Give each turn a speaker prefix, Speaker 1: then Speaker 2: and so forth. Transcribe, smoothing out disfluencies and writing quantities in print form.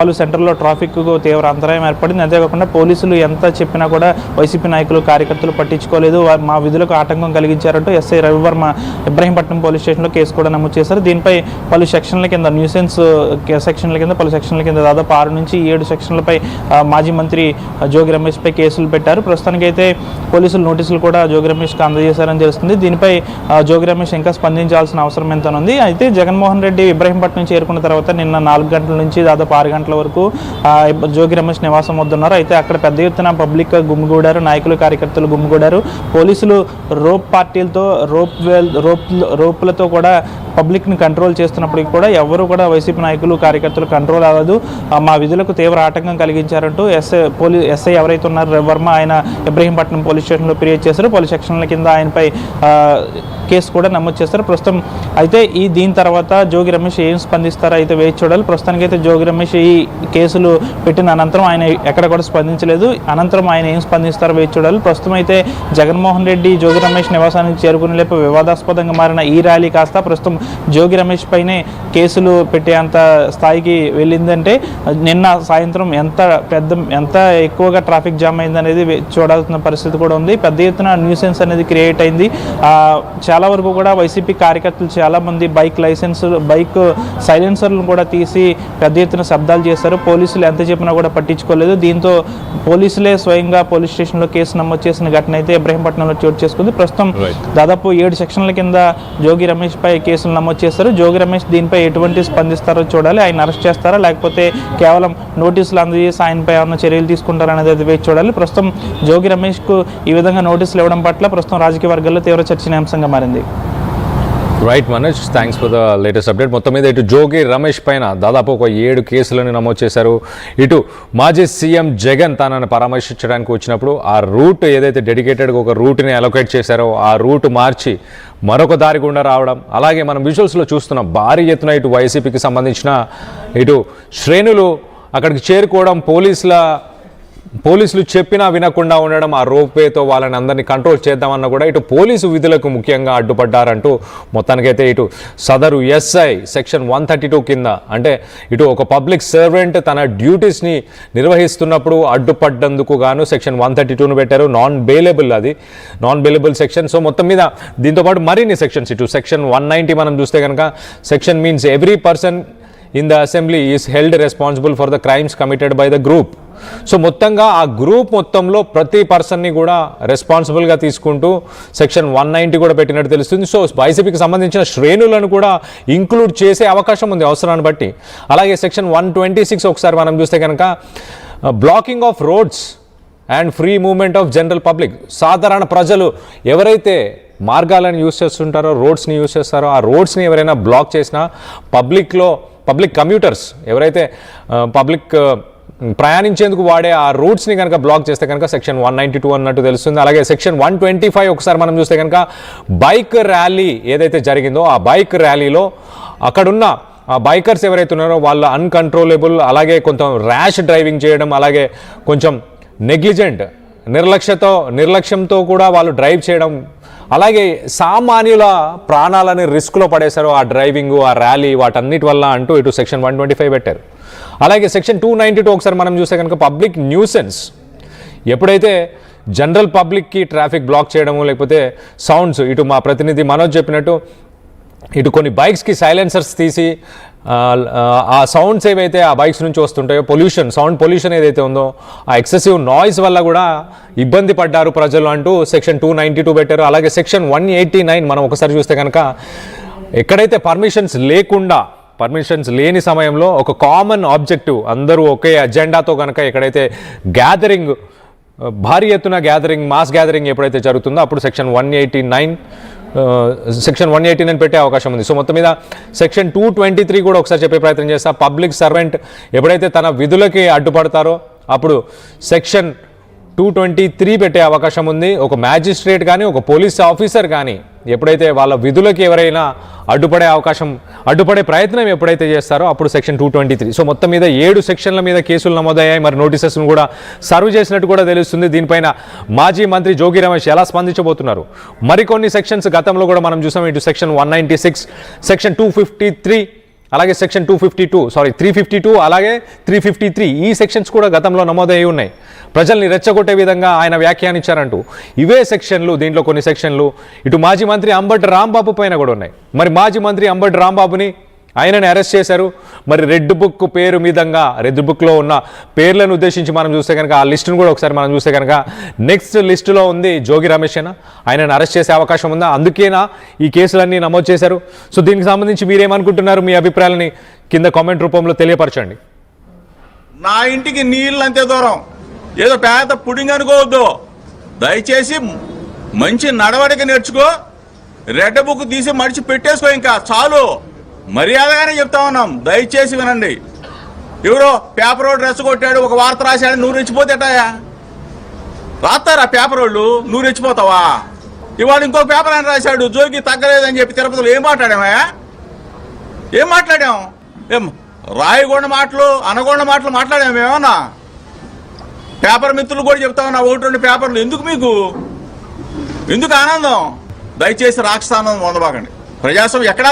Speaker 1: పలు సెంటర్లో ట్రాఫిక్ తీవ్ర అంతరాయం ఏర్పడింది. అంతేకాకుండా పోలీసులు ఎంత చెప్పినా కూడా వైసీపీ నాయకులు కార్యకర్తలు పట్టించుకోలేదు, మా విధులకు ఆటంకం కలిగించారంటూ ఎస్ఐ రవివర్మ ఇబ్రహీంపట్నం పోలీస్ స్టేషన్లో కేసు కూడా నమోదు చేశారు. దీనిపై పలు సెక్షన్ల కింద న్యూసెన్స్ సెక్షన్ల కింద పలు సెక్షన్ల కింద దాదాపు 6 నుంచి 7 సెక్షన్లపై మాజీ మంత్రి జోగి రమేష్పై కేసులు పెట్టారు. ప్రస్తుతానికైతే పోలీసులు నోటీసులు కూడా జోగి రమేష్కి అందజేశారని తెలుస్తుంది. దీనిపై జోగి రమేష్ ఇంకా స్పందించాల్సిన అవసరం ఎంతనుంది. అయితే జగన్మోహన్ రెడ్డి ఇబ్రహీంపట్నం చేరుకున్న తర్వాత నిన్న 4 గంటల నుంచి దాదాపు 6 గంటల వరకు జోగి రమేష్ నివాసం వద్దున్నారు. అయితే అక్కడ పెద్ద ఎత్తున పబ్లిక్ గుమ్మిగూడారు, నాయకులు కార్యకర్తలు గుమ్మిగూడారు. పోలీసులు రోప్ పార్టీలతో రోప్లతో కూడా పబ్లిక్ని కంట్రోల్ చేస్తున్నప్పటికీ కూడా ఎవరు కూడా వైసీపీ నాయకులు కార్యకర్తలు కంట్రోల్ అవ్వదు, మా విధులకు తీవ్ర ఆటంకం కలిగించారంటూ ఎస్ఐ ఎవరైతే ఉన్నారో రవివర్మ ఆయన ఇబ్రహీంపట్నం పోలీస్ స్టేషన్లో ఫిర్యాదు చేశారు. పలు సెక్షన్ల కింద ఆయనపై కేసు కూడా నమోదు చేస్తారు. ప్రస్తుతం అయితే దీని తర్వాత జోగి రమేష్ ఏం స్పందిస్తారో అయితే వేచి చూడాలి. ప్రస్తుతానికైతే జోగి రమేష్ ఈ కేసులు పెట్టిన అనంతరం ఆయన ఎక్కడ కూడా స్పందించలేదు. అనంతరం ఆయన ఏం స్పందిస్తారో వేచి చూడాలి. ప్రస్తుతం అయితే జగన్మోహన్ రెడ్డి జోగి రమేష్ నివాసానికి చేరుకునే లేపు వివాదాస్పదంగా మారిన ఈ ర్యాలీ కాస్త ప్రస్తుతం జోగి రమేష్ పైనే కేసులు పెట్టేంత స్థాయికి వెళ్ళిందంటే నిన్న సాయంత్రం ఎంత ఎక్కువగా ట్రాఫిక్ జామ్ అయిందనేది చూడాల్సిన పరిస్థితి కూడా ఉంది. పెద్ద ఎత్తున న్యూసెన్స్ అనేది క్రియేట్ అయింది. చాలా వరకు కూడా వైసీపీ కార్యకర్తలు చాలామంది బైక్ సైలెన్సర్లను కూడా తీసి పెద్ద ఎత్తున శబ్దాలు చేశారు. పోలీసులు ఎంత చెప్పినా కూడా పట్టించుకోలేదు. దీంతో పోలీసులే స్వయంగా పోలీస్ స్టేషన్లో కేసు నమోదు చేసిన ఘటన అయితే ఇబ్రహీంపట్నంలో చోటు చేసుకుంది. ప్రస్తుతం దాదాపు 7 సెక్షన్ల కింద జోగి రమేష్ పై కేసులు నమోదు చేస్తారు. జోగి రమేష్ దీనిపై ఎటువంటి స్పందిస్తారో చూడాలి. ఆయన అరెస్ట్ చేస్తారా లేకపోతే కేవలం నోటీసులు అందజేసి ఆయనపై ఏమైనా చర్యలు తీసుకుంటారనేది వేచి చూడాలి. ప్రస్తుతం జోగి రమేష్కు ఈ విధంగా నోటీసులు ఇవ్వడం పట్ల ప్రస్తుతం రాజకీయ వర్గాల్లో తీవ్ర చర్చనీయాంశంగా మారింది.
Speaker 2: Right Manoj, thanks for the latest update. మొత్తం మీద ఇటు జోగి రమేష్ పైన దాదాపు ఒక 7 కేసులను నమోదు చేశారు. ఇటు మాజీ సీఎం జగన్ తనను పరామర్శించడానికి వచ్చినప్పుడు ఆ రూట్ ఏదైతే డెడికేటెడ్గా ఒక రూట్ని అలొకేట్ చేశారో ఆ రూట్ మార్చి మరొక దారి గుండా రావడం, అలాగే మనం విజువల్స్లో చూస్తున్నాం భారీ ఎత్తున ఇటు వైసీపీకి సంబంధించిన ఇటు శ్రేణులు అక్కడికి చేరుకోవడం, పోలీసులు చెప్పినా వినకుండా ఉండడం, ఆ రోప్వేతో వాళ్ళని అందరినీ కంట్రోల్ చేద్దామన్నా కూడా ఇటు పోలీసు విధులకు ముఖ్యంగా అడ్డుపడ్డారంటూ మొత్తానికైతే ఇటు సదరు ఎస్ఐ సెక్షన్ 132 కింద, అంటే ఇటు ఒక పబ్లిక్ సర్వెంట్ తన డ్యూటీస్ని నిర్వహిస్తున్నప్పుడు అడ్డుపడ్డందుకు గాను సెక్షన్ 132ను పెట్టారు. Non bailable section. సో మొత్తం మీద దీంతోపాటు మరిన్ని సెక్షన్స్, ఇటు సెక్షన్ 190 మనం చూస్తే కనుక section means every person in the assembly is held responsible for the crimes committed by the group. So మొత్తంగా ఆ గ్రూప్ మొత్తంలో ప్రతి పర్సన్ని కూడా రెస్పాన్సిబుల్గా తీసుకుంటూ సెక్షన్ 190 కూడా పెట్టినట్టు తెలుస్తుంది. సో వైసీపీకి సంబంధించిన శ్రేణులను కూడా ఇంక్లూడ్ చేసే అవకాశం ఉంది అవసరాన్ని బట్టి. అలాగే సెక్షన్ 126 ఒకసారి మనం చూస్తే కనుక blocking of roads and free movement of general public, సాధారణ ప్రజలు ఎవరైతే మార్గాలను యూజ్ చేస్తుంటారో, రోడ్స్ని యూజ్ చేస్తారో, ఆ రోడ్స్ని ఎవరైనా బ్లాక్ చేసినా పబ్లిక్ కమ్యూటర్స్ ఎవరైతే ప్రయాణించేందుకు వాడే ఆ రూట్స్ని కనుక బ్లాక్ చేస్తే కనుక సెక్షన్ 192 అన్నట్టు తెలుస్తుంది. అలాగే సెక్షన్ 125 ఒకసారి మనం చూస్తే కనుక బైక్ ర్యాలీ ఏదైతే జరిగిందో ఆ బైక్ ర్యాలీలో అక్కడున్న ఆ బైకర్స్ ఎవరైతే ఉన్నారో వాళ్ళు అన్కంట్రోలబుల్, అలాగే కొంచెం ర్యాష్ డ్రైవింగ్ చేయడం, అలాగే కొంచెం నెగ్లిజెంట్ నిర్లక్ష్యంతో కూడా వాళ్ళు డ్రైవ్ చేయడం, అలాగే సామాన్యుల ప్రాణాలని రిస్క్లో పడేశారు ఆ డ్రైవింగ్, ఆ ర్యాలీ, వాటన్నిటి వల్ల అంటూ ఇటు సెక్షన్ 125 పెట్టారు. అలాగే సెక్షన్ 292 ఒకసారి మనం చూస్తే కనుక పబ్లిక్ న్యూసెన్స్, ఎప్పుడైతే జనరల్ పబ్లిక్కి ట్రాఫిక్ బ్లాక్ చేయడము, లేకపోతే సౌండ్స్, ఇటు మా ప్రతినిధి మనోజ్ చెప్పినట్టు ఇటు కొన్ని బైక్స్కి సైలెన్సర్స్ తీసి ఆ సౌండ్స్ ఏవైతే ఆ బైక్స్ నుంచి వస్తుంటాయో సౌండ్ పొల్యూషన్ ఏదైతే ఉందో ఆ ఎక్సెసివ్ నాయిస్ వల్ల కూడా ఇబ్బంది పడ్డారు ప్రజలు అంటూ సెక్షన్ 292 పెట్టారు. అలాగే సెక్షన్ 189 మనం ఒకసారి చూస్తే కనుక ఎక్కడైతే పర్మిషన్స్ లేని సమయంలో ఒక కామన్ ఆబ్జెక్టివ్, అందరూ ఒకే అజెండాతో కనుక ఎక్కడైతే గ్యాదరింగ్, భారీ ఎత్తున గ్యాదరింగ్, మాస్ గ్యాదరింగ్ ఎప్పుడైతే జరుగుతుందో అప్పుడు సెక్షన్ 189 పెట్టే అవకాశం ఉంది. సో మొత్తం మీద సెక్షన్ 223 కూడా ఒకసారి చెప్పే ప్రయత్నం చేస్తా. పబ్లిక్ సర్వెంట్ ఎప్పుడైతే తన విధులకి అడ్డుపడతారో అప్పుడు సెక్షన్ 223 పెట్టే అవకాశం ఉంది. ఒక మ్యాజిస్ట్రేట్ కానీ ఒక పోలీస్ ఆఫీసర్ కానీ ఎప్పుడైతే వాళ్ళ విధులకి ఎవరైనా అడ్డుపడే ప్రయత్నం ఎప్పుడైతే చేస్తారో అప్పుడు సెక్షన్ 223. సో మొత్తం మీద 7 సెక్షన్ల మీద కేసులు నమోదయ్యాయి. మరి నోటీసెస్ను కూడా సర్వ్ చేసినట్టు కూడా తెలుస్తుంది. దీనిపైన మాజీ మంత్రి జోగి రమేష్ ఎలా స్పందించబోతున్నారు? మరికొన్ని సెక్షన్స్ గతంలో కూడా మనం చూసాం. ఇటు సెక్షన్ 196, సెక్షన్ 253, అలాగే సెక్షన్ 352 అలాగే 353 ఈ సెక్షన్స్ కూడా గతంలో నమోదయ్యి ఉన్నాయి. ప్రజల్ని రెచ్చగొట్టే విధంగా ఆయన వ్యాఖ్యానించారంటూ ఇవే సెక్షన్లు, దీంట్లో కొన్ని సెక్షన్లు ఇటు మాజీ మంత్రి అంబటి రాంబాబు పైన కూడా ఉన్నాయి. మరి మాజీ మంత్రి అంబటి రాంబాబుని ఆయనని అరెస్ట్ చేశారు. మరి రెడ్ బుక్ పేరు మీదంగా రెడ్ బుక్లో ఉన్న పేర్లను ఉద్దేశించి మనం చూస్తే కనుక ఆ లిస్టును కూడా ఒకసారి మనం చూస్తే కనుక నెక్స్ట్ లిస్టులో ఉంది జోగి రమేష్ అన్న. ఆయనను అరెస్ట్ చేసే అవకాశం ఉందా? అందుకేనా ఈ కేసులన్నీ నమోదు చేశారు? సో దీనికి సంబంధించి మీరేమనుకుంటున్నారు? మీ అభిప్రాయాలని కింద కామెంట్ రూపంలో తెలియపరచండి.
Speaker 3: నా ఇంటికి నీళ్ళు అంతే దూరం, ఏదో పేద పుడింగ్ అనుకోవద్దు. దయచేసి మంచి నడవడిక నేర్చుకో, రెడ్ బుక్ తీసి మడిచి పెట్టేసుకో, ఇంకా చాలు. మర్యాదగానే చెప్తా ఉన్నాం, దయచేసి వినండి. ఎవరో పేపర్ రోడ్ డ్రెస్ కొట్టాడు, ఒక వార్త రాశాడు, నువ్వు రెచ్చిపోతేటాయా? రాస్తారా పేపర్ వాళ్ళు? నువ్వు రెచ్చిపోతావా? ఇవాళ ఇంకో పేపర్ అని రాశాడు, జోగి తగ్గలేదని చెప్పి తిరుపతిలో ఏం మాట్లాడామయ్యా? ఏం మాట్లాడాం? ఏం రాయగొండ మాటలు, అనగొండ మాటలు మాట్లాడాము ఏమన్నా? పేపర్ మిత్రులు కూడా చెప్తా ఉన్నా, 1-2 పేపర్లు ఎందుకు మీకు? ఎందుకు ఆనందం? దయచేసి రాక్షసానందం పొందబాకండి. ప్రజాస్వామ్యం ఎక్కడా